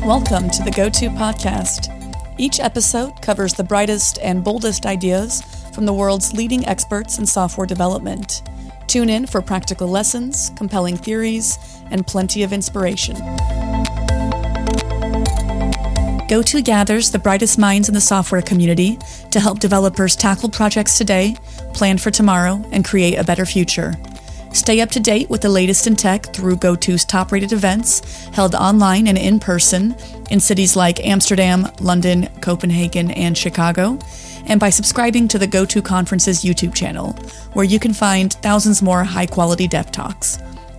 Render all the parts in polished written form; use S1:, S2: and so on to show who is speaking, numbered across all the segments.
S1: Welcome to the GOTO podcast. Each episode covers the brightest and boldest ideas from the world's leading experts in software development. Tune in for practical lessons, compelling theories, and plenty of inspiration. GOTO gathers the brightest minds in the software community to help developers tackle projects today, plan for tomorrow, and create a better future. Stay up to date with the latest in tech through GOTO's top-rated events held online and in person in cities like Amsterdam, London, Copenhagen, and Chicago, and by subscribing to the GOTO Conference's YouTube channel, where you can find thousands more high-quality dev talks.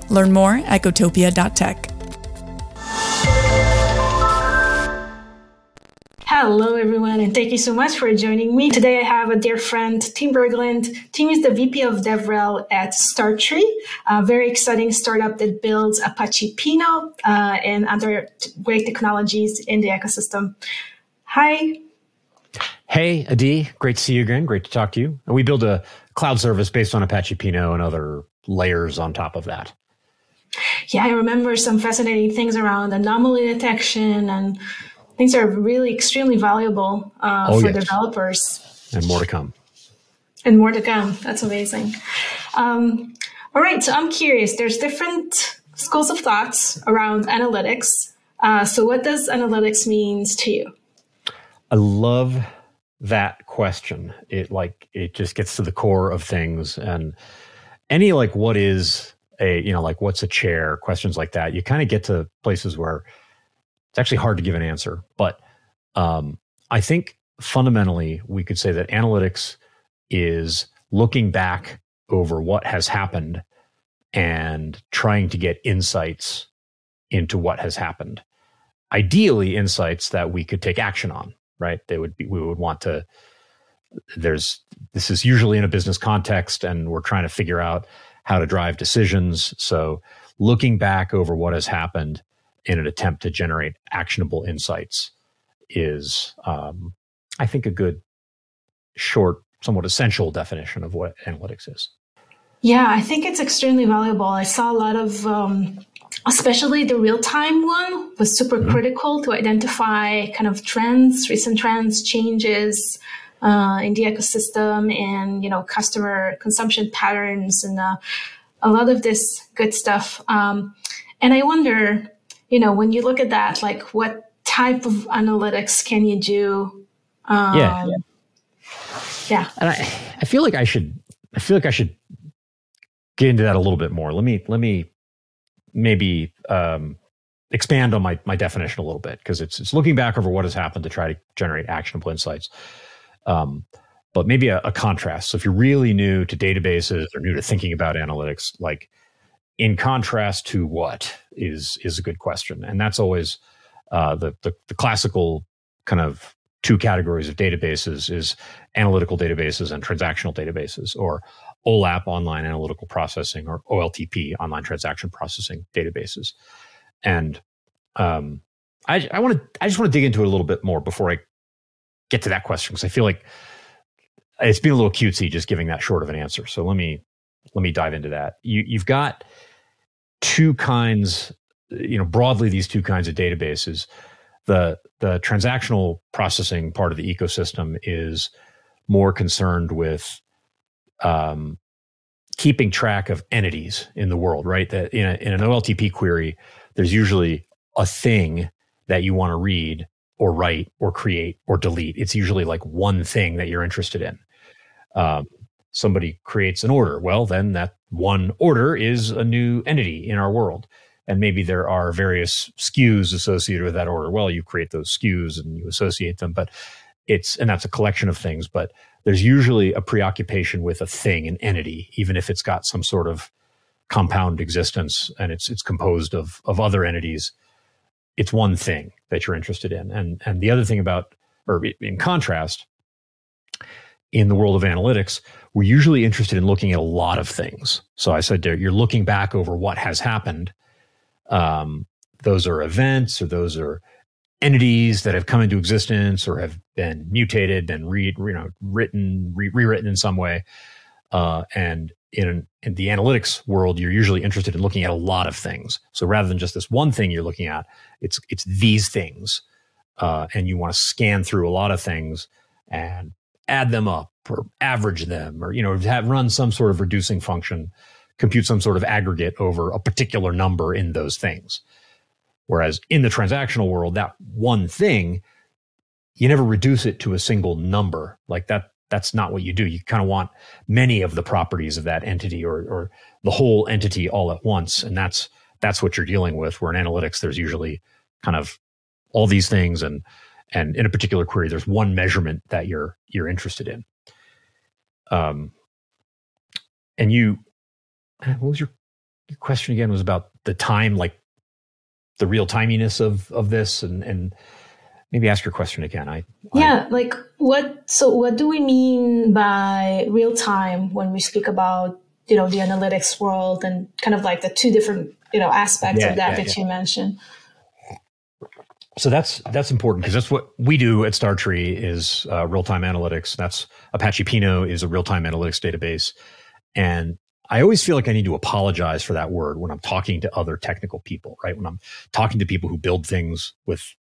S1: Learn more at gotopia.tech.
S2: Hello, everyone, and thank you so much for joining me. Today, I have a dear friend, Tim Berglund. Tim is the VP of DevRel at StarTree, a very exciting startup that builds Apache Pinot and other great technologies in the ecosystem. Hi.
S3: Hey, Adi. Great to see you again. Great to talk to you. And we build a cloud service based on Apache Pinot and other layers on top of that.
S2: Yeah, I remember some fascinating things around anomaly detection, and things are really extremely valuable for developers.
S3: And more to come.
S2: And more to come. That's amazing. All right. So I'm curious. There's different schools of thoughts around analytics. So what does analytics mean to you?
S3: I love that question. It just gets to the core of things. And any what is what's a chair, questions like that, you kind of get to places where it's actually hard to give an answer. But I think fundamentally we could say that analytics is looking back over what has happened and trying to get insights into what has happened. Ideally, insights that we could take action on, right? We would want to, this is usually in a business context and we're trying to figure out how to drive decisions. So looking back over what has happened in an attempt to generate actionable insights is, I think, a good, short, somewhat essential definition of what analytics is.
S2: Yeah, I think it's extremely valuable. I saw a lot of, especially the real-time one was super critical to identify kind of trends, recent trends, changes in the ecosystem and, customer consumption patterns and a lot of this good stuff. And I wonder, when you look at that, what type of analytics can you do?
S3: Yeah. And I feel like I should get into that a little bit more. Let me maybe expand on my definition a little bit, because it's looking back over what has happened to try to generate actionable insights. But maybe a contrast. So if you're really new to databases or new to thinking about analytics, in contrast to what is a good question. And that's always the classical kind of two categories of databases is analytical databases and transactional databases, or OLAP, online analytical processing, or OLTP, online transaction processing databases. And I just want to dig into it a little bit more before I get to that question, because I feel like it's been a little cutesy just giving that short of an answer. So let me dive into that. You've got two kinds, broadly these two kinds of databases. The transactional processing part of the ecosystem is more concerned with keeping track of entities in the world, right? That in an OLTP query, there's usually a thing that you want to read or write or create or delete. It's usually one thing that you're interested in. Somebody creates an order. Well, then that one order is a new entity in our world. And maybe there are various SKUs associated with that order. Well, you create those SKUs and you associate them, and that's a collection of things. But there's usually a preoccupation with a thing, an entity, even if it's got some sort of compound existence and it's composed of other entities. It's one thing that you're interested in. And the other thing in contrast, in the world of analytics, we're usually interested in looking at a lot of things. So I said you're looking back over what has happened. Those are events, or those are entities that have come into existence or have been mutated, been rewritten in some way. And in the analytics world, you're usually interested in looking at a lot of things. So rather than just this one thing you're looking at, it's these things. And you want to scan through a lot of things and add them up or average them, or, run some sort of reducing function, compute some sort of aggregate over a particular number in those things. Whereas in the transactional world, that one thing, you never reduce it to a single number. Like that's not what you do. You kind of want many of the properties of that entity or the whole entity all at once. And that's what you're dealing with, where in analytics, there's usually kind of all these things. And in a particular query, there's one measurement that you're interested in. And what was your question again? Was about the time, like the real timiness of this, and maybe ask your question again.
S2: What do we mean by real time when we speak about, the analytics world and kind of like the two different, aspects of that you mentioned?
S3: So that's important, because that's what we do at StarTree is real-time analytics. That's Apache Pinot is a real-time analytics database. And I always feel like I need to apologize for that word when I'm talking to other technical people, right? When I'm talking to people who build things with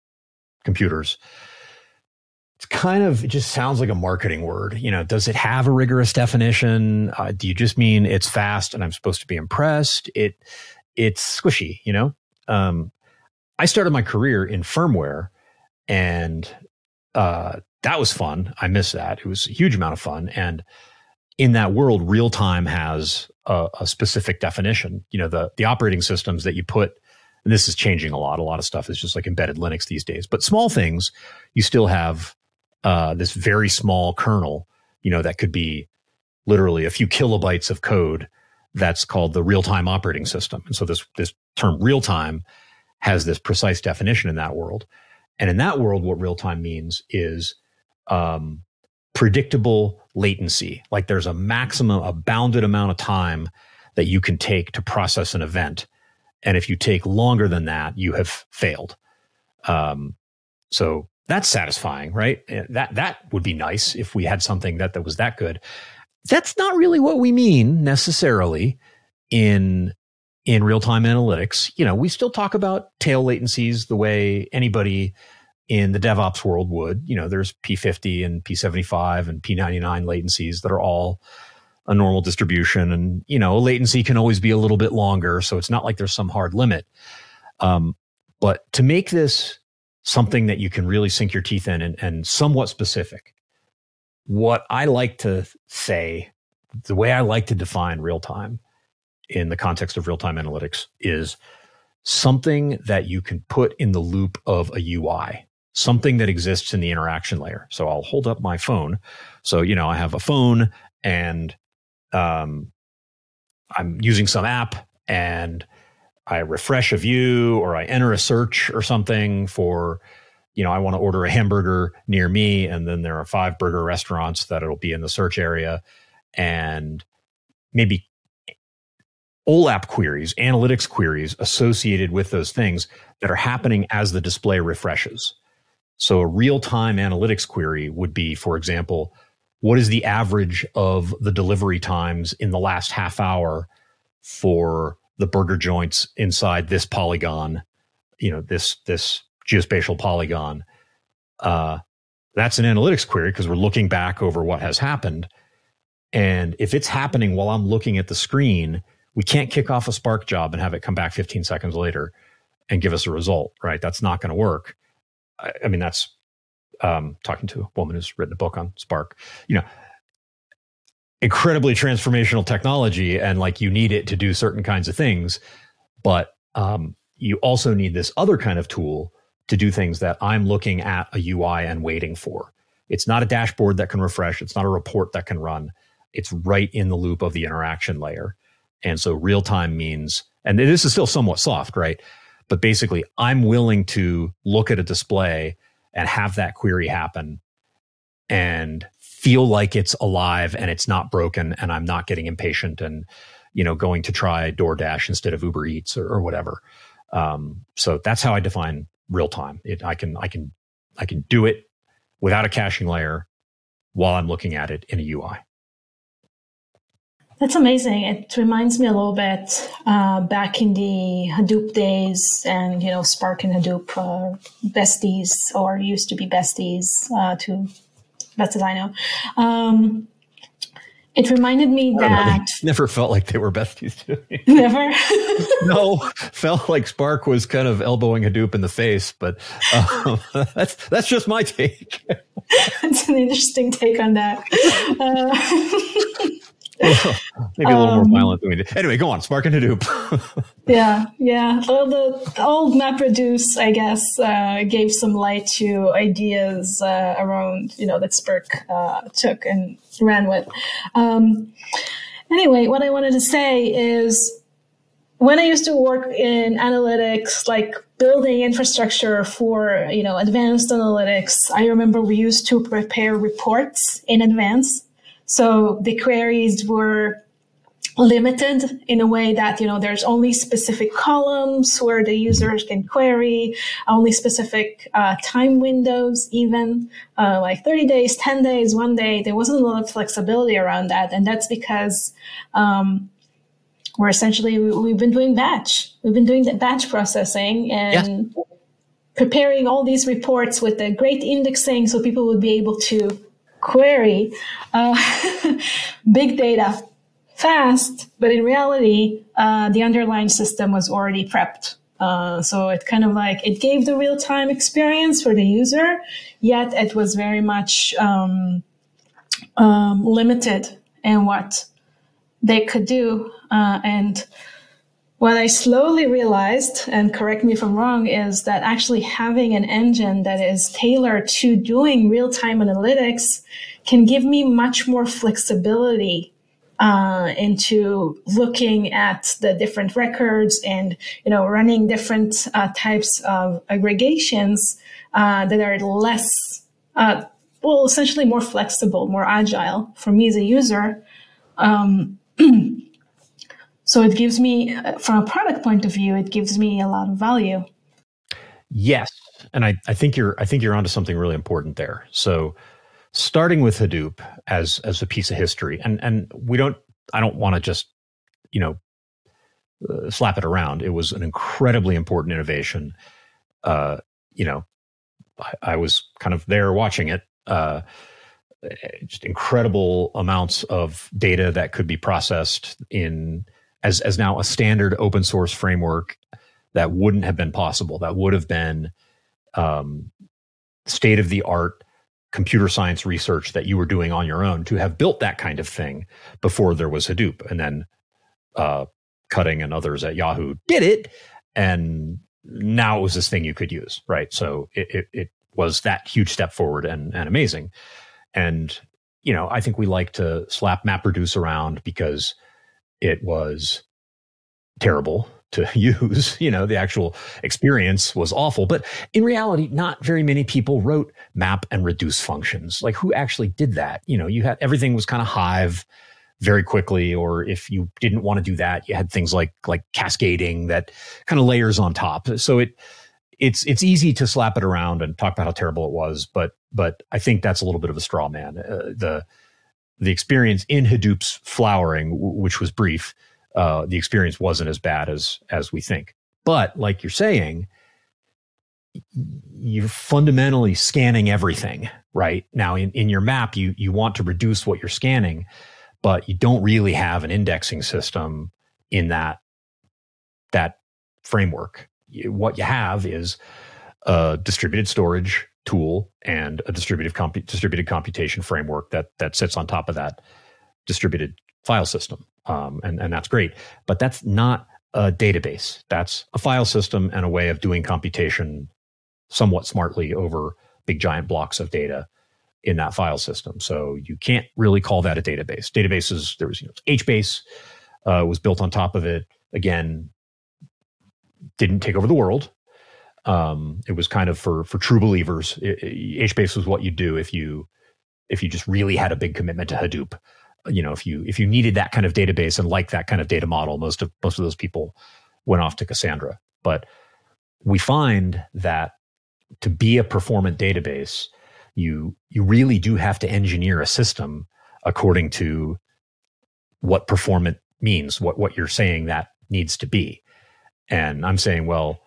S3: computers, it just sounds like a marketing word. Does it have a rigorous definition? Do you just mean it's fast and I'm supposed to be impressed? It's squishy, I started my career in firmware, and that was fun. I miss that. It was a huge amount of fun. And in that world, real time has a specific definition. The operating systems that you put, and this is changing a lot. A lot of stuff is just like embedded Linux these days. But small things, you still have this very small kernel, that could be literally a few kilobytes of code. That's called the real-time operating system. And so this term real-time has this precise definition in that world. And in that world, what real-time means is predictable latency. Like there's a bounded amount of time that you can take to process an event. And if you take longer than that, you have failed. So that's satisfying, right? That would be nice if we had something that was that good. That's not really what we mean necessarily in real-time analytics. We still talk about tail latencies the way anybody in the DevOps world would. There's P50 and P75 and P99 latencies that are all a normal distribution. And, a latency can always be a little bit longer. So it's not like there's some hard limit. But to make this something that you can really sink your teeth in and somewhat specific, what I like to say, the way I like to define real-time in the context of real-time analytics is something that you can put in the loop of a UI, something that exists in the interaction layer. So I'll hold up my phone. So, I have a phone and I'm using some app and I refresh a view or I enter a search or something for, I want to order a hamburger near me. And then there are 5 burger restaurants that it'll be in the search area, and maybe OLAP queries, analytics queries associated with those things that are happening as the display refreshes. So a real-time analytics query would be, for example, what is the average of the delivery times in the last half hour for the burger joints inside this polygon, this geospatial polygon? That's an analytics query because we're looking back over what has happened. And if it's happening while I'm looking at the screen, we can't kick off a Spark job and have it come back 15 seconds later and give us a result, right? That's not going to work. I mean, that's talking to a woman who's written a book on Spark, incredibly transformational technology, and like you need it to do certain kinds of things. But you also need this other kind of tool to do things that I'm looking at a UI and waiting for. It's not a dashboard that can refresh. It's not a report that can run. It's right in the loop of the interaction layer. And so real time means, and this is still somewhat soft, right? But basically, I'm willing to look at a display and have that query happen and feel like it's alive and it's not broken and I'm not getting impatient and, going to try DoorDash instead of Uber Eats or whatever. So that's how I define real time. I can do it without a caching layer while I'm looking at it in a UI.
S2: That's amazing. It reminds me a little bit back in the Hadoop days, and Spark and Hadoop besties, or used to be besties, to best as I know. It reminded me that
S3: never felt like they were besties to me.
S2: Never.
S3: No, felt like Spark was kind of elbowing Hadoop in the face, but that's just my take.
S2: It's an interesting take on that.
S3: Well, maybe a little more violent than we did. Anyway, go on. Spark and Hadoop.
S2: Yeah. Well, the old MapReduce, I guess, gave some light to ideas around, that Spark took and ran with. Anyway, what I wanted to say is, when I used to work in analytics, like building infrastructure for, advanced analytics, I remember we used to prepare reports in advance. So the queries were limited in a way that, there's only specific columns where the users can query, only specific time windows, even like 30 days, 10 days, 1 day. There wasn't a lot of flexibility around that. And that's because we've been doing batch. We've been doing the batch processing and preparing all these reports with the great indexing so people would be able to query big data fast, but in reality, the underlying system was already prepped. So it kind of like, it gave the real-time experience for the user, yet it was very much limited in what they could do. And what I slowly realized, and correct me if I'm wrong, is that actually having an engine that is tailored to doing real-time analytics can give me much more flexibility into looking at the different records and, running different types of aggregations that are less, essentially more flexible, more agile for me as a user. So it gives me, from a product point of view, it gives me a lot of value.
S3: Yes, and I think you're onto something really important there. So, starting with Hadoop as a piece of history, and I don't want to just slap it around. It was an incredibly important innovation. I was kind of there watching it. Just incredible amounts of data that could be processed in as now a standard open source framework that wouldn't have been possible. That would have been state of the art computer science research that you were doing on your own to have built that kind of thing before there was Hadoop. And then Cutting and others at Yahoo did it, and now it was this thing you could use, right? So it was that huge step forward and amazing. And, I think we like to slap MapReduce around because it was terrible to use. The actual experience was awful. But in reality, not very many people wrote map and reduce functions. Like, who actually did that? You had everything was kind of Hive very quickly, or if you didn't want to do that, you had things like cascading that kind of layers on top. So it's easy to slap it around and talk about how terrible it was, but I think that's a little bit of a straw man. The experience in Hadoop's flowering, which was brief, the experience wasn't as bad as we think. But like you're saying, you're fundamentally scanning everything, right? Now in your map, you want to reduce what you're scanning, but you don't really have an indexing system in that framework. What you have is a distributed storage tool and a distributed computation framework that sits on top of that distributed file system. And that's great, but that's not a database. That's a file system and a way of doing computation somewhat smartly over big giant blocks of data in that file system. So you can't really call that a database. Databases, there was HBase was built on top of it. Again, didn't take over the world. It was kind of for true believers. HBase was what you do if you just really had a big commitment to Hadoop. If you needed that kind of database and liked that kind of data model, most of those people went off to Cassandra. But we find that to be a performant database, you really do have to engineer a system according to what performant means, what you're saying that needs to be. And I'm saying, well,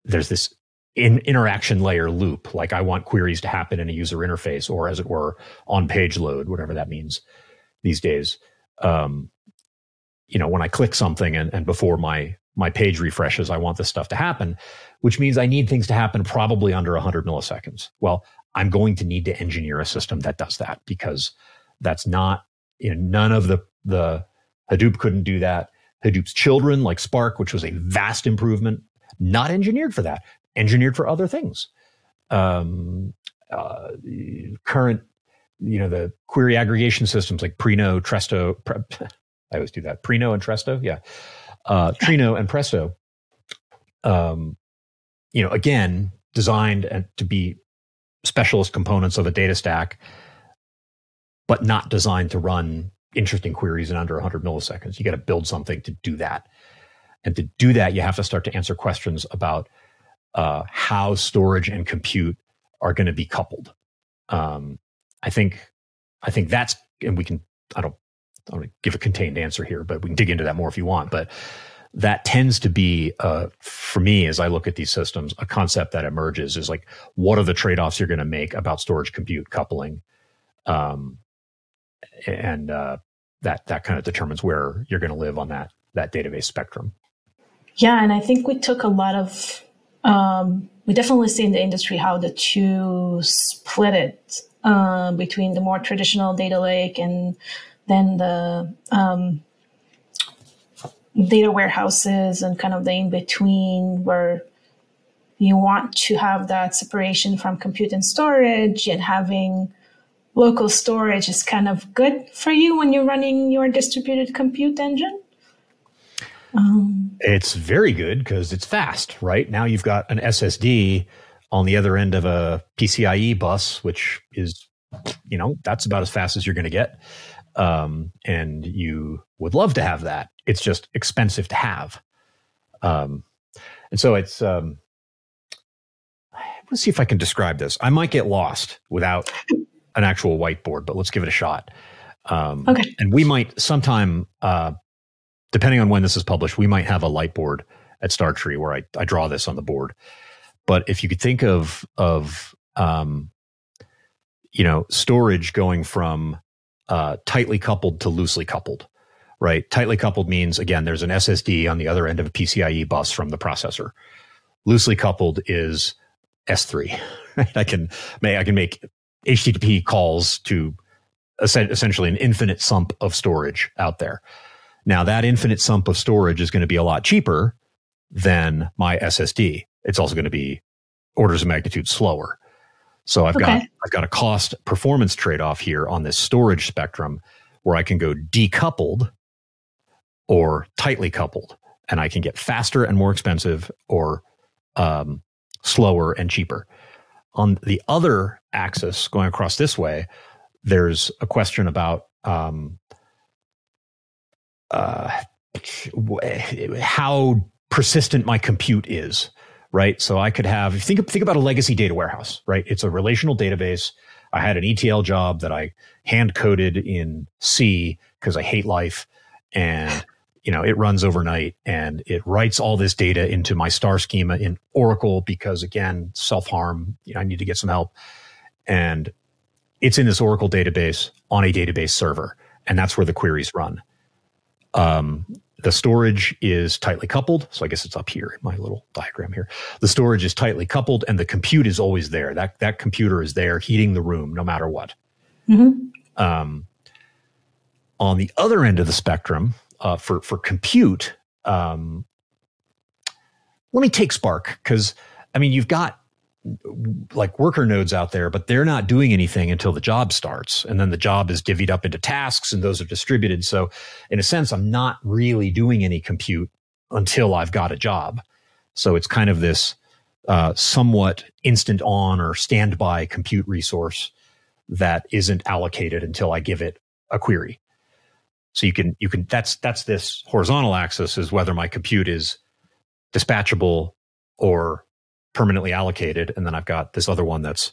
S3: there's this interaction layer loop. Like I want queries to happen in a user interface, or as it were, on page load, whatever that means these days. When I click something and before my page refreshes, I want this stuff to happen, which means I need things to happen probably under 100 milliseconds. Well, I'm going to need to engineer a system that does that, because that's not, none of the Hadoop couldn't do that. Hadoop's children, like Spark, which was a vast improvement, not engineered for that, engineered for other things. Current, the query aggregation systems like Prino, Tresto, I always do that. Prino and Tresto, yeah. Trino and Presto, again, designed to be specialist components of a data stack, but not designed to run interesting queries in under 100 milliseconds. You got to build something to do that. And to do that, you have to start to answer questions about how storage and compute are going to be coupled. I think that's, and we can, I don't want to give a contained answer here, but we can dig into that more if you want. But that tends to be, for me, as I look at these systems, a concept that emerges is like, what are the trade-offs you're going to make about storage compute coupling? And that kind of determines where you're going to live on that database spectrum.
S2: Yeah, and I think we took a lot of, we definitely see in the industry how the two split it between the more traditional data lake and then the data warehouses and kind of the in-between, where you want to have that separation from compute and storage, and having local storage is kind of good for you when you're running your distributed compute engine.
S3: It's very good because it's fast, right? Now you've got an SSD on the other end of a PCIe bus, which is, that's about as fast as you're going to get. And you would love to have that. It's just expensive to have. And so it's, let's see if I can describe this. I might get lost without an actual whiteboard, but let's give it a shot.
S2: Okay.
S3: And we might sometime, depending on when this is published, we might have a light board at StarTree where I draw this on the board. But if you could think of storage going from tightly coupled to loosely coupled, right? Tightly coupled means, again, there's an SSD on the other end of a PCIe bus from the processor. Loosely coupled is S3. Right? I can make HTTP calls to essentially an infinite sump of storage out there. Now, that infinite sump of storage is going to be a lot cheaper than my SSD. It's also going to be orders of magnitude slower. So I've got a cost performance trade-off here on this storage spectrum where I can go decoupled or tightly coupled, and I can get faster and more expensive, or slower and cheaper. On the other axis, going across this way, there's a question about how persistent my compute is, right? So I could have, think about a legacy data warehouse, right? It's a relational database. I had an ETL job that I hand coded in C because I hate life, and it runs overnight and it writes all this data into my star schema in Oracle because, again, self-harm. I need to get some help, and it's in this Oracle database on a database server, and that's where the queries run. The storage is tightly coupled. So I guess it's up here in my little diagram here. The storage is tightly coupled and the compute is always there. That computer is there heating the room no matter what. Mm-hmm. On the other end of the spectrum, for compute, let me take Spark, because you've got like worker nodes out there, but they're not doing anything until the job starts. And then the job is divvied up into tasks and those are distributed. So in a sense, I'm not really doing any compute until I've got a job. So it's kind of this somewhat instant on or standby compute resource that isn't allocated until I give it a query. So you can that's this horizontal axis is whether my compute is dispatchable or permanently allocated, and then I've got this other one that's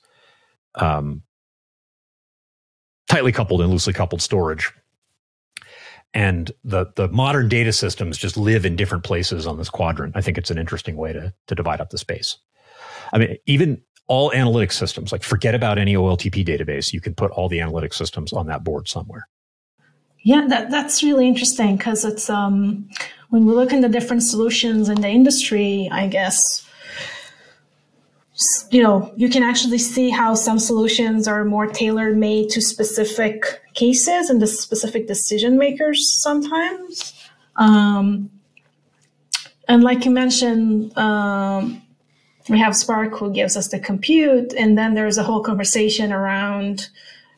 S3: tightly coupled and loosely coupled storage. And the modern data systems just live in different places on this quadrant. I think it's an interesting way to divide up the space. I mean, even all analytics systems, like forget about any OLTP database. You can put all the analytics systems on that board somewhere.
S2: Yeah, that's really interesting because it's when we look in the different solutions in the industry, I guess, you can actually see how some solutions are more tailor-made to specific cases and the specific decision makers sometimes. And like you mentioned, we have Spark who gives us the compute, and then there's a whole conversation around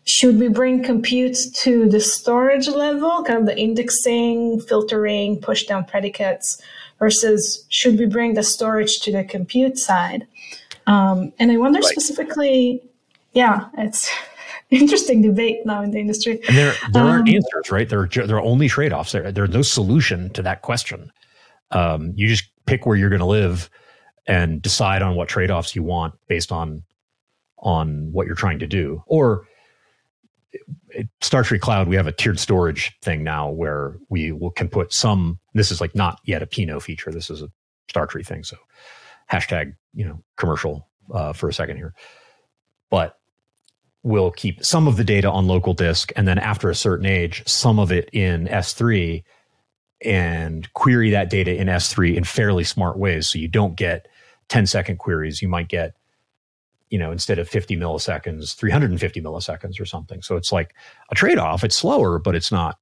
S2: should we bring compute to the storage level, kind of the indexing, filtering, push down predicates, versus should we bring the storage to the compute side? And I wonder specifically, it's interesting debate now in the industry.
S3: And there aren't answers, right? There are only trade-offs. There's no solution to that question. You just pick where you're going to live and decide on what trade-offs you want based on what you're trying to do. Or StarTree Cloud, we have a tiered storage thing now where can put some. This is like not yet a Pinot feature. This is a StarTree thing. So hashtag commercial for a second here, but we'll keep some of the data on local disk, and then after a certain age, some of it in S3, and query that data in S3 in fairly smart ways. So you don't get 10-second queries. You might get, instead of 50 milliseconds, 350 milliseconds or something. So it's like a trade-off. It's slower, but it's not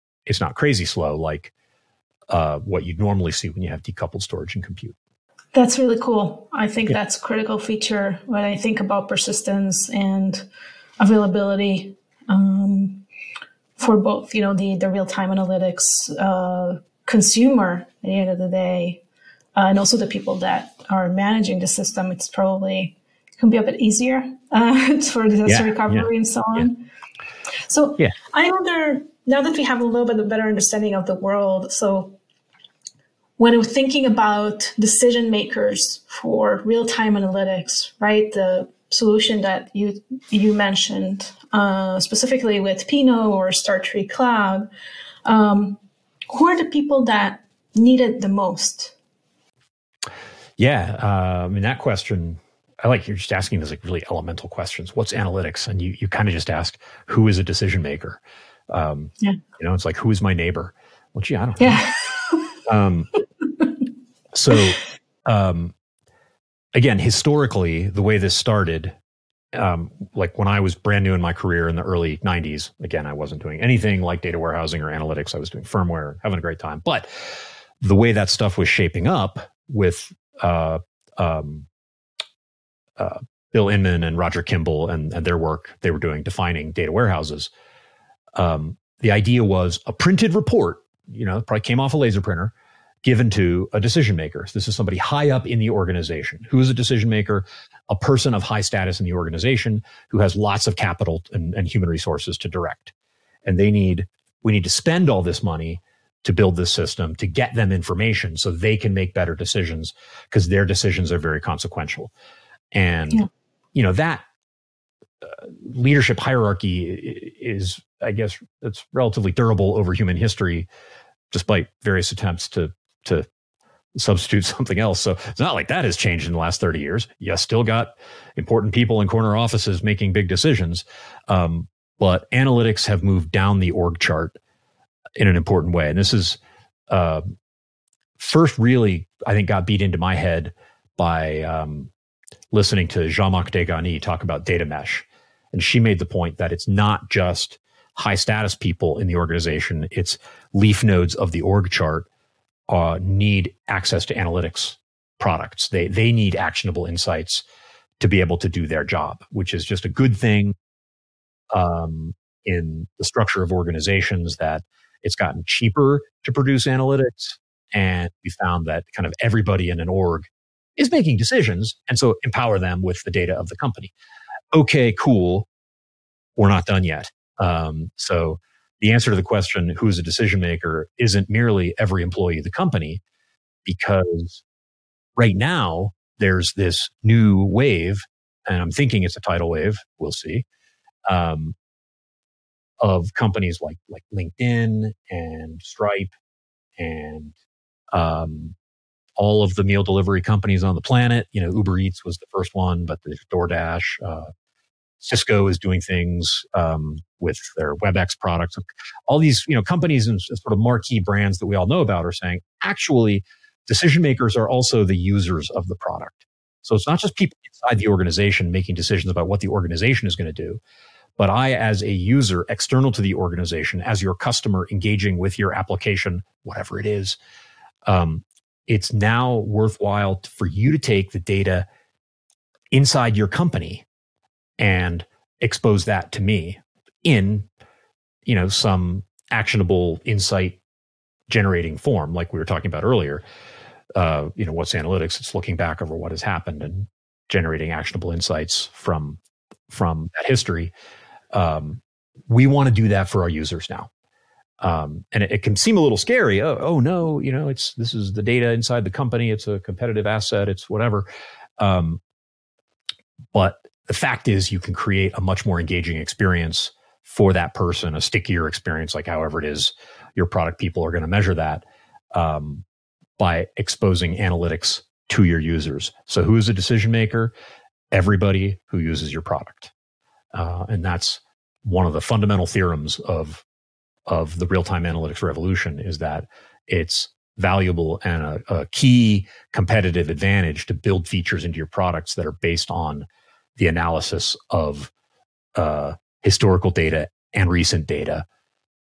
S3: crazy slow like what you'd normally see when you have decoupled storage and compute.
S2: That's really cool. I think that's a critical feature when I think about persistence and availability for both, the real-time analytics consumer at the end of the day, and also the people that are managing the system. It's probably can be a bit easier for disaster recovery and so on. So I wonder, now that we have a little bit of better understanding of the world, so when I'm thinking about decision makers for real-time analytics, right, the solution that you mentioned, specifically with Pinot or StarTree Cloud, who are the people that need it the most?
S3: Yeah, that question, I like you're just asking those like really elemental questions. What's analytics? And you kind of just ask, who is a decision maker? It's like, who is my neighbor? Well, gee, I don't know. So, again, historically, the way this started, like when I was brand new in my career in the early 90s, again, I wasn't doing anything like data warehousing or analytics. I was doing firmware, having a great time. But the way that stuff was shaping up with Bill Inman and Roger Kimball and their work they were doing defining data warehouses, the idea was a printed report, probably came off a laser printer, given to a decision maker. So this is somebody high up in the organization. Who is a decision maker? A person of high status in the organization who has lots of capital and human resources to direct. And we need to spend all this money to build this system to get them information so they can make better decisions because their decisions are very consequential. And, that leadership hierarchy is, I guess, it's relatively durable over human history, despite various attempts to substitute something else. So it's not like that has changed in the last 30 years. You still got important people in corner offices making big decisions. But analytics have moved down the org chart in an important way. And this is first really, I think, got beat into my head by listening to Zhamak Dehghani talk about data mesh. And she made the point that it's not just high status people in the organization, it's leaf nodes of the org chart need access to analytics products. They need actionable insights to be able to do their job, which is just a good thing in the structure of organizations, that it's gotten cheaper to produce analytics. And we found that kind of everybody in an org is making decisions. And so empower them with the data of the company. Okay, cool. We're not done yet. So the answer to the question, who's a decision maker, isn't merely every employee of the company, because right now there's this new wave, and I'm thinking it's a tidal wave. We'll see. of companies like LinkedIn and Stripe and all of the meal delivery companies on the planet. Uber Eats was the first one, but there's DoorDash. Cisco is doing things with their WebEx products. All these, companies and sort of marquee brands that we all know about are saying, actually, decision makers are also the users of the product. So it's not just people inside the organization making decisions about what the organization is going to do, but I, as a user external to the organization, as your customer engaging with your application, whatever it is, it's now worthwhile for you to take the data inside your company and expose that to me in, some actionable insight generating form, like we were talking about earlier. What's analytics? It's looking back over what has happened and generating actionable insights from that history. We want to do that for our users now. And it can seem a little scary. Oh no, this is the data inside the company. It's a competitive asset. It's whatever. But the fact is, you can create a much more engaging experience for that person, a stickier experience, like however it is your product people are going to measure that, by exposing analytics to your users. So who is a decision maker? Everybody who uses your product. And that's one of the fundamental theorems of the real-time analytics revolution, is that it's valuable and a key competitive advantage to build features into your products that are based on the analysis of historical data and recent data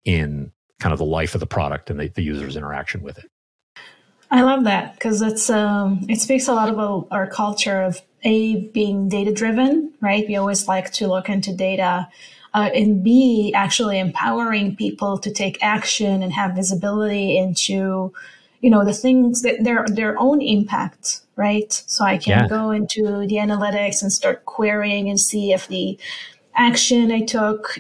S3: in kind of the life of the product and the user's interaction with it.
S2: I love that, because it speaks a lot about our culture of being data driven, right? We always like to look into data, and B, actually empowering people to take action and have visibility into, the things that their own impact, right? So I can go into the analytics and start querying and see if the action I took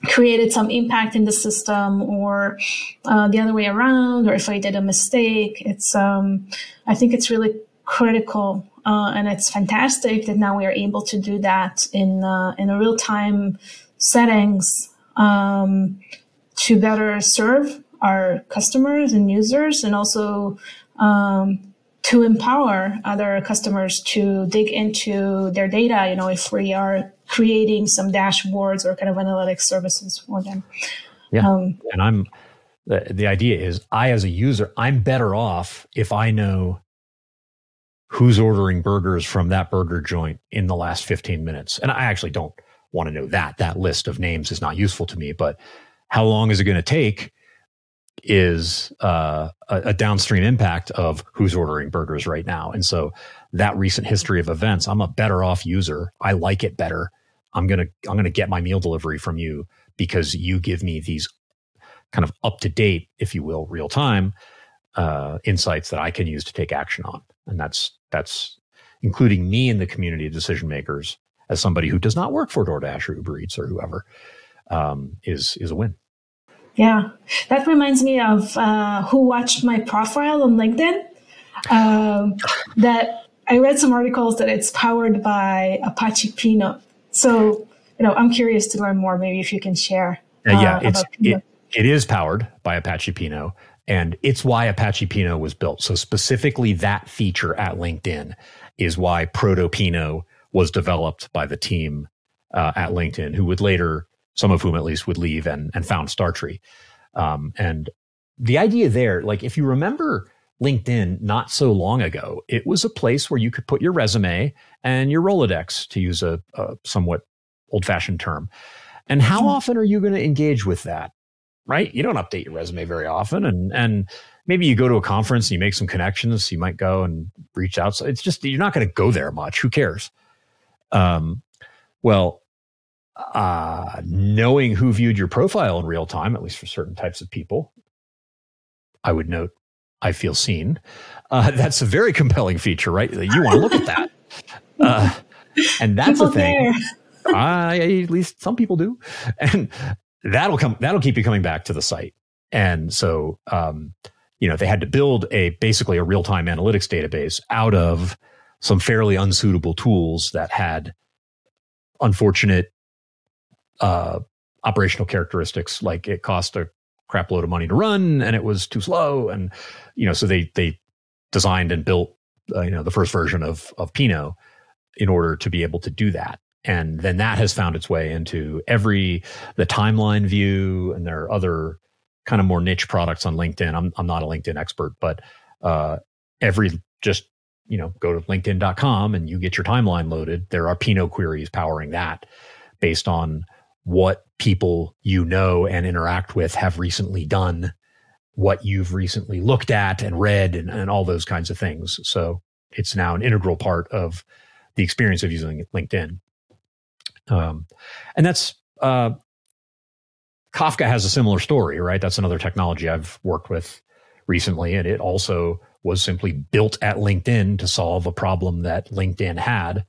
S2: created some impact in the system, or the other way around, or if I did a mistake. It's I think it's really critical, and it's fantastic that now we are able to do that in a real-time settings, to better serve our customers and users, and also to empower other customers to dig into their data, if we are creating some dashboards or kind of analytics services for them.
S3: Yeah. And the idea is, I, as a user, I'm better off if I know who's ordering burgers from that burger joint in the last 15 minutes. And I actually don't want to know that list of names is not useful to me, but how long is it going to take is a downstream impact of who's ordering burgers right now. And so that recent history of events, I'm a better off user. I like it better. I'm going to get my meal delivery from you because you give me these kind of up to date, if you will, real time insights that I can use to take action on. And that's including me in the community of decision makers, as somebody who does not work for DoorDash or Uber Eats or whoever, is a win.
S2: Yeah, that reminds me of who watched my profile on LinkedIn. That I read some articles that it's powered by Apache Pinot. So, I'm curious to learn more. Maybe if you can share. It
S3: is powered by Apache Pinot, and it's why Apache Pinot was built. So specifically, that feature at LinkedIn is why Proto Pinot was developed by the team at LinkedIn, who would later, some of whom at least, would leave and found StarTree. And the idea there, like if you remember LinkedIn not so long ago, it was a place where you could put your resume and your Rolodex, to use a somewhat old-fashioned term. And how often are you going to engage with that, right? You don't update your resume very often. And maybe you go to a conference and you make some connections. You might go and reach out. So it's just, you're not going to go there much. Who cares? Knowing who viewed your profile in real time, at least for certain types of people, I would note, I feel seen. That's a very compelling feature, right? You want to look at that. And that's
S2: people
S3: a thing.
S2: At
S3: least some people do. And that'll keep you coming back to the site. And so, they had to build basically a real-time analytics database out of some fairly unsuitable tools that had unfortunate operational characteristics, like it cost a crap load of money to run and it was too slow. And, so they designed and built, the first version of Pinot in order to be able to do that. And then that has found its way into the timeline view, and there are other kind of more niche products on LinkedIn. I'm not a LinkedIn expert, but go to linkedin.com and you get your timeline loaded. There are Pinot queries powering that based on what people and interact with have recently done, what you've recently looked at and read, and all those kinds of things. So it's now an integral part of the experience of using LinkedIn. And that's Kafka has a similar story, right? That's another technology I've worked with recently, and it also was simply built at LinkedIn to solve a problem that LinkedIn had.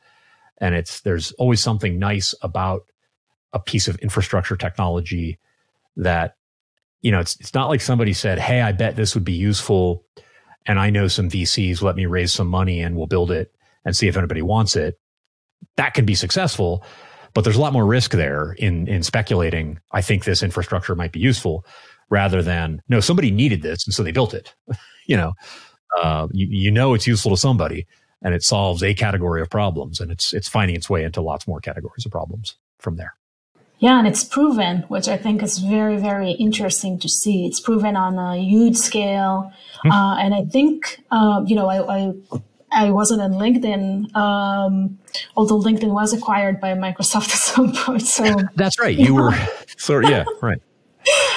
S3: And there's always something nice about a piece of infrastructure technology that, it's not like somebody said, hey, I bet this would be useful, and I know some VCs, let me raise some money and we'll build it and see if anybody wants it. That can be successful, but there's a lot more risk there in speculating, I think this infrastructure might be useful, rather than, no, somebody needed this and so they built it. It's useful to somebody, and it solves a category of problems, and it's finding its way into lots more categories of problems from there.
S2: Yeah, and it's proven, which I think is very, very interesting to see. It's proven on a huge scale. And I think, I wasn't on LinkedIn, although LinkedIn was acquired by Microsoft at some point. So
S3: that's right. You were, yeah, right.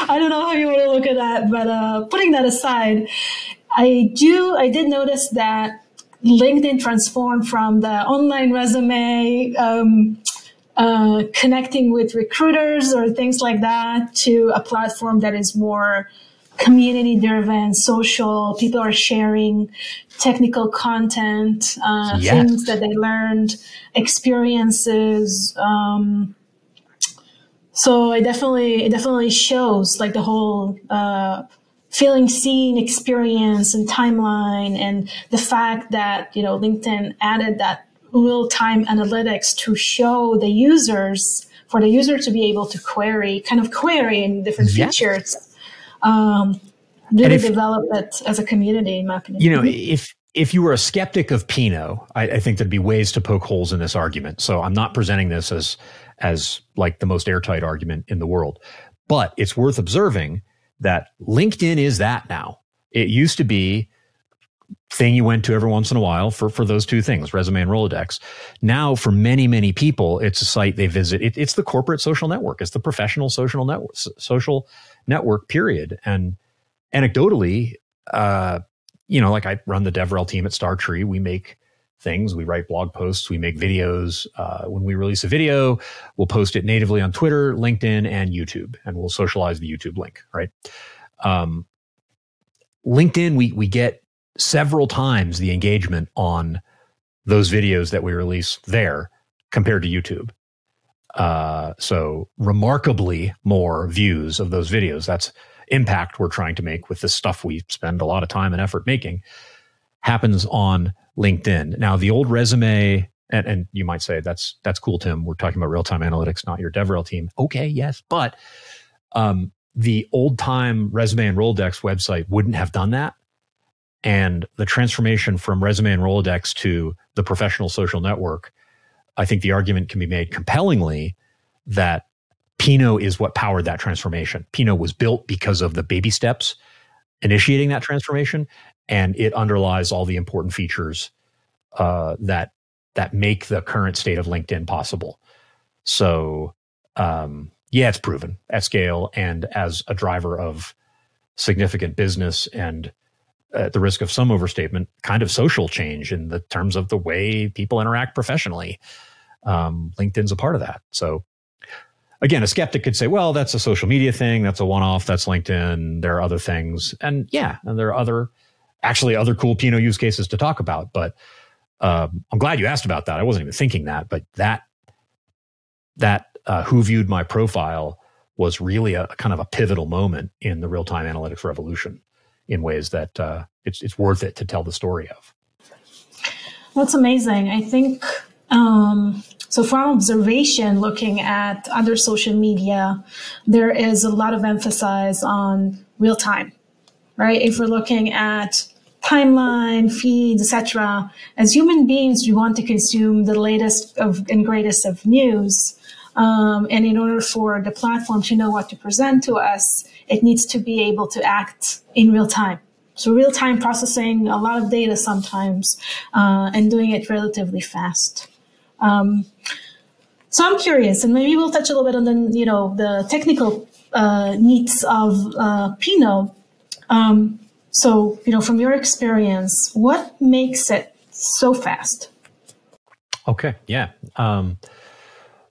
S2: I don't know how you want to look at that, but putting that aside, I did notice that LinkedIn transformed from the online resume, connecting with recruiters or things like that, to a platform that is more community driven, social. People are sharing technical content, things that they learned, experiences. So it definitely shows like the whole feeling seen experience and timeline, and the fact that LinkedIn added that real-time analytics to show the users, for the user to be able to query in different features. Really develop it as a community, in my opinion.
S3: If you were a skeptic of Pinot, I think there'd be ways to poke holes in this argument. So I'm not presenting this as like the most airtight argument in the world, but it's worth observing that LinkedIn is that now. It used to be thing you went to every once in a while for those two things, resume and Rolodex. Now, for many, many people, it's a site they visit. It's the corporate social network. It's the professional social network, period. And anecdotally, like I run the DevRel team at StarTree. We make things. We write blog posts. We make videos. When we release a video, we'll post it natively on Twitter, LinkedIn, and YouTube, and we'll socialize the YouTube link, right? LinkedIn, we get several times the engagement on those videos that we release there compared to YouTube. So remarkably more views of those videos. That's impact we're trying to make with this stuff we spend a lot of time and effort making, happens on LinkedIn. Now, the old resume, and you might say, that's cool, Tim. We're talking about real-time analytics, not your DevRel team. Okay, yes, but the old-time resume and Rolodex website wouldn't have done that. And the transformation from resume and Rolodex to the professional social network, I think the argument can be made compellingly that Pinot is what powered that transformation. Pinot was built because of the baby steps initiating that transformation, and it underlies all the important features that make the current state of LinkedIn possible. So, it's proven at scale and as a driver of significant business and, at the risk of some overstatement, kind of social change in the terms of the way people interact professionally. LinkedIn's a part of that. So again, a skeptic could say, well, that's a social media thing. That's a one-off. That's LinkedIn. There are other things. And and there are other cool Pinot use cases to talk about. But I'm glad you asked about that. I wasn't even thinking that, but that who viewed my profile was really a kind of a pivotal moment in the real-time analytics revolution, in ways that it's worth it to tell the story of.
S2: That's amazing. I think So from observation, looking at other social media, there is a lot of emphasis on real time, right? If we're looking at timeline, feeds, etc., as human beings, we want to consume the latest and greatest of news. And in order for the platform to know what to present to us, it needs to be able to act in real time. So real-time processing, a lot of data sometimes, and doing it relatively fast. So I'm curious, and maybe we'll touch a little bit on the technical needs of Pinot. So from your experience, what makes it so fast?
S3: Okay, yeah.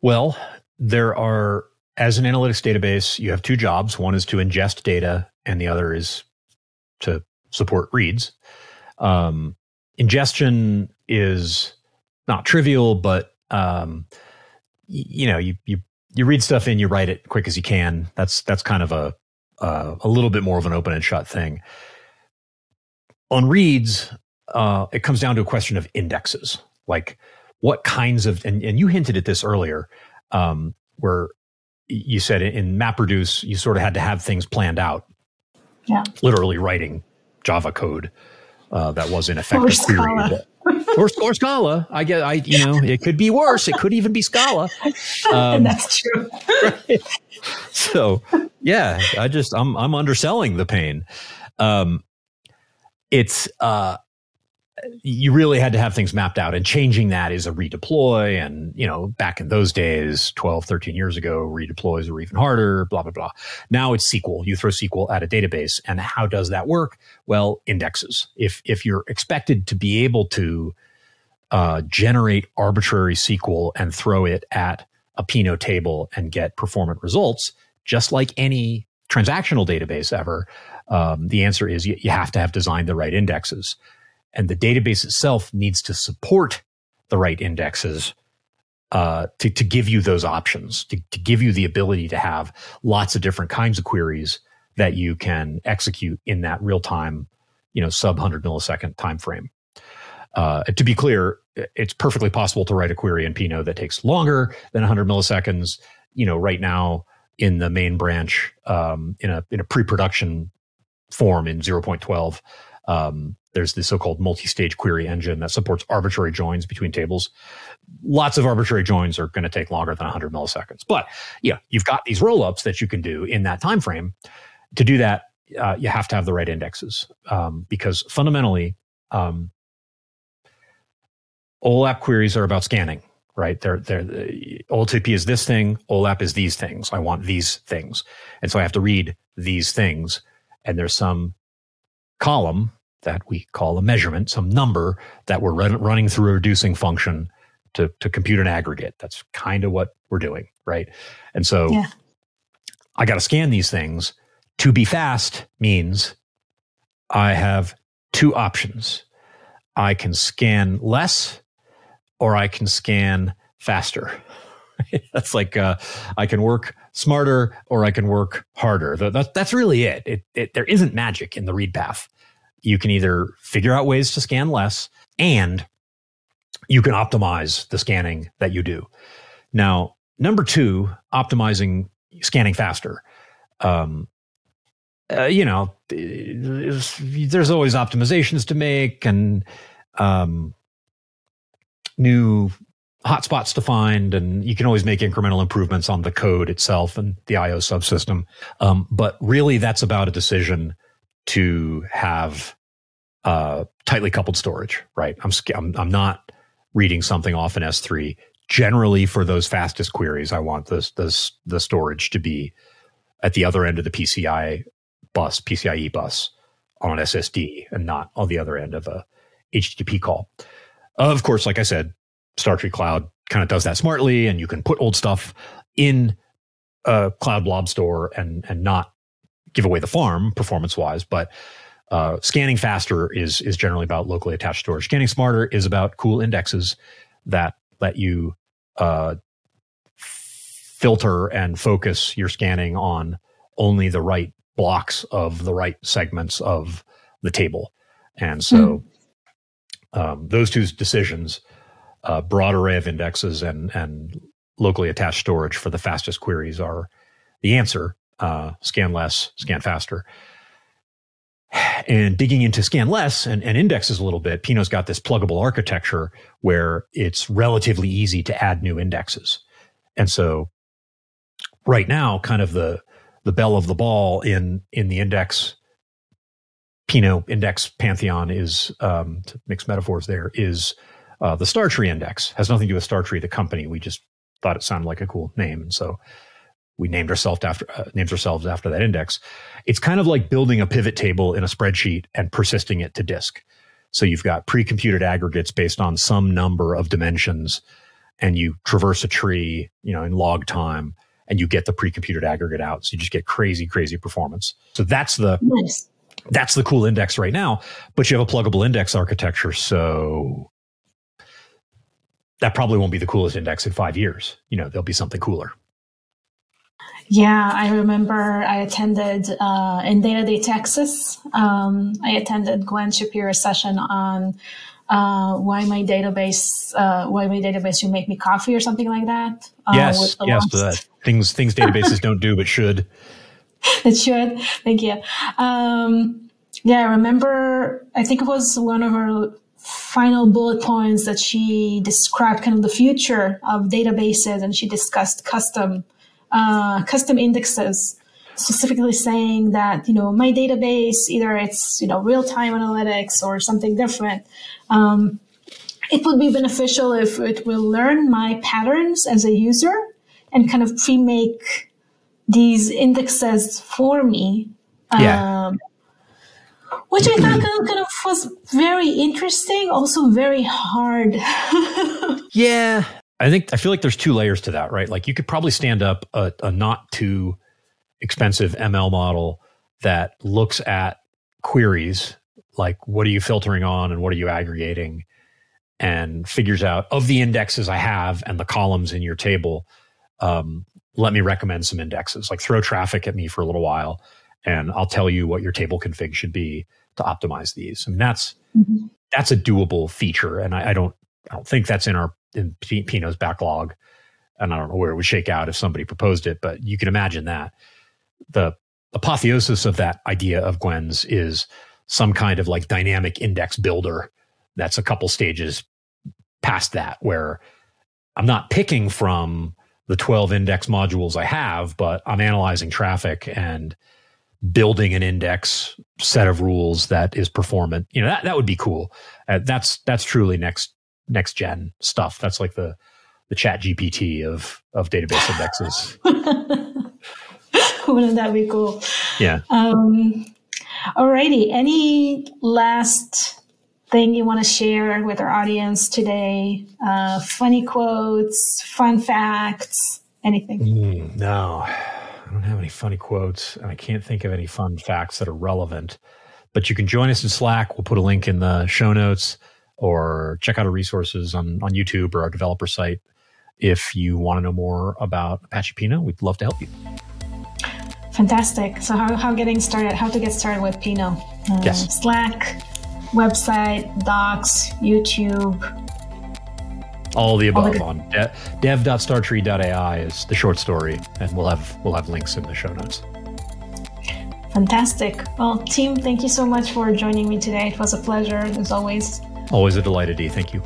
S3: Well, there are, as an analytics database, you have two jobs. One is to ingest data, and the other is to support reads. Ingestion is not trivial, but you read stuff in, you write it quick as you can. That's kind of a little bit more of an open and shut thing. On reads, it comes down to a question of indexes, like what kinds of, and you hinted at this earlier, where you said in MapReduce, you sort of had to have things planned out. Yeah. Literally writing Java code that was in effect a query. Or Scala. It could be worse. It could even be Scala.
S2: That's true.
S3: Right? So, yeah, I'm underselling the pain. You really had to have things mapped out, and changing that is a redeploy. And, back in those days, 12, 13 years ago, redeploys were even harder, blah, blah, blah. Now it's SQL. You throw SQL at a database. And how does that work? Well, indexes. If you're expected to be able to generate arbitrary SQL and throw it at a Pinot table and get performant results, just like any transactional database ever, the answer is you have to have designed the right indexes. And the database itself needs to support the right indexes to give you those options, to give you the ability to have lots of different kinds of queries that you can execute in that real-time, sub 100 millisecond time frame. To be clear, it's perfectly possible to write a query in Pinot that takes longer than 100 milliseconds. Right now in the main branch, in a pre-production form in 0.12, there's the so-called multi-stage query engine that supports arbitrary joins between tables. Lots of arbitrary joins are going to take longer than 100 milliseconds. But you've got these roll-ups that you can do in that time frame. To do that, you have to have the right indexes, because fundamentally, OLAP queries are about scanning, right? OLTP is this thing, OLAP is these things. I want these things. And so I have to read these things. And there's some column that we call a measurement, some number that we're running through a reducing function to compute an aggregate. That's kind of what we're doing, right? And so I got to scan these things. To be fast means I have two options. I can scan less, or I can scan faster. That's like I can work smarter, or I can work harder. That's really it. There isn't magic in the read path. You can either figure out ways to scan less, and you can optimize the scanning that you do. Now, number two, optimizing scanning faster. There's always optimizations to make, and new hotspots to find, and you can always make incremental improvements on the code itself and the IO subsystem. But really, that's about a decision to have tightly coupled storage, right? I'm not reading something off an S3. Generally, for those fastest queries, I want the storage to be at the other end of the PCIe bus on an SSD, and not on the other end of a HTTP call. Of course, like I said, StarTree Cloud kind of does that smartly, and you can put old stuff in a Cloud Blob Store and not give away the farm performance-wise. But scanning faster is generally about locally attached storage. Scanning smarter is about cool indexes that let you filter and focus your scanning on only the right blocks of the right segments of the table. And so those two decisions a broad array of indexes and locally attached storage for the fastest queries are the answer. Scan less, scan faster. And digging into scan less and indexes a little bit, Pinot's got this pluggable architecture where it's relatively easy to add new indexes. And so right now, kind of the belle of the ball in the index, Pinot index pantheon is, to mix metaphors there, is the StarTree index. Has nothing to do with StarTree, the company. We just thought it sounded like a cool name. And so we named ourselves after that index. It's kind of like building a pivot table in a spreadsheet and persisting it to disk. So you've got pre-computed aggregates based on some number of dimensions, and you traverse a tree, in log time, and you get the pre-computed aggregate out. So you just get crazy, crazy performance. So that's the cool index right now. But you have a pluggable index architecture, so that probably won't be the coolest index in 5 years. There'll be something cooler.
S2: Yeah, I remember I attended in Data Day, Texas. I attended Gwen Shapiro's session on why my database you make me coffee or something like that.
S3: Yes, things databases don't do but should.
S2: It should. Thank you. I remember. I think it was one of her final bullet points that she described kind of the future of databases, and she discussed custom indexes, specifically saying that, my database, either it's, real-time analytics or something different. It would be beneficial if it will learn my patterns as a user and kind of pre-make these indexes for me. Which I thought kind of was very interesting, also very hard.
S3: Yeah. I feel like there's two layers to that, right? Like you could probably stand up a not too expensive ML model that looks at queries, like what are you filtering on and what are you aggregating, and figures out of the indexes I have and the columns in your table, let me recommend some indexes, like throw traffic at me for a little while and I'll tell you what your table config should be to optimize these. I mean, that's a doable feature. And I don't think that's in Pinot's backlog, and I don't know where it would shake out if somebody proposed it, but you can imagine that. The apotheosis of that idea of Gwen's is some kind of like dynamic index builder that's a couple stages past that, where I'm not picking from the 12 index modules I have, but I'm analyzing traffic and building an index set of rules that is performant. That would be cool. That's truly next gen stuff. That's like the chat GPT of database indexes.
S2: Wouldn't that be cool?
S3: Yeah.
S2: Alrighty. Any last thing you want to share with our audience today? Funny quotes, fun facts, anything?
S3: No, I don't have any funny quotes, and I can't think of any fun facts that are relevant. But you can join us in Slack. We'll put a link in the show notes, or check out our resources on YouTube or our developer site. If you want to know more about Apache Pinot, we'd love to help you.
S2: Fantastic. So how to get started with Pinot?
S3: Yes.
S2: Slack, website, docs, YouTube.
S3: All the above on dev.startree.ai is the short story, and we'll have links in the show notes.
S2: Fantastic. Well, team, thank you so much for joining me today. It was a pleasure, as always.
S3: Always a delight, Adi. Thank you.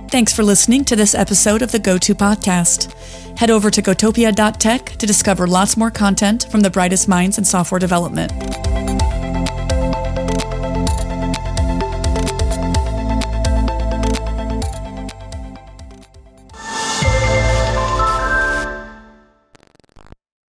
S1: Thanks for listening to this episode of the GoTo Podcast. Head over to gotopia.tech to discover lots more content from the brightest minds in software development.